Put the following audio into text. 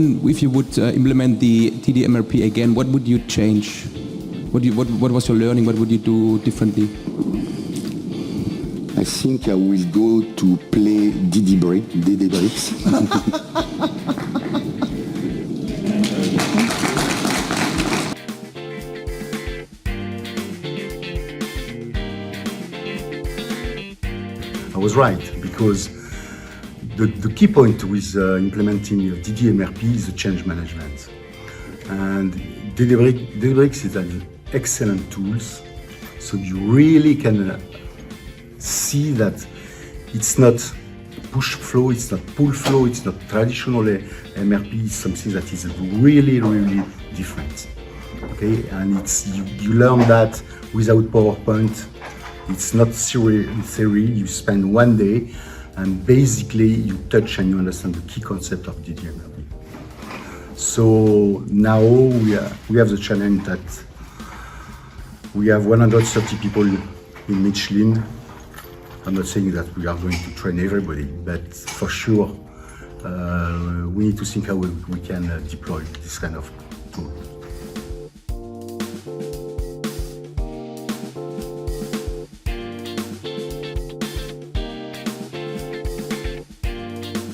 If you would implement the DDMRP again, what would you change? What was your learning? What would you do differently? I think I will go to play DDBrix. I was right, because the key point with implementing DDMRP is the change management. And DDBrix is an excellent tool, so you really can see that it's not push flow, it's not pull flow, it's not traditional MRP, it's something that is really, really different. Okay, and you learn that without PowerPoint. It's not theory. You spend one day and basically you touch and you understand the key concept of DDMRP. So now we have the challenge that we have 130 people in Michelin. I'm not saying that we are going to train everybody, but for sure we need to think how we can deploy this kind of tool.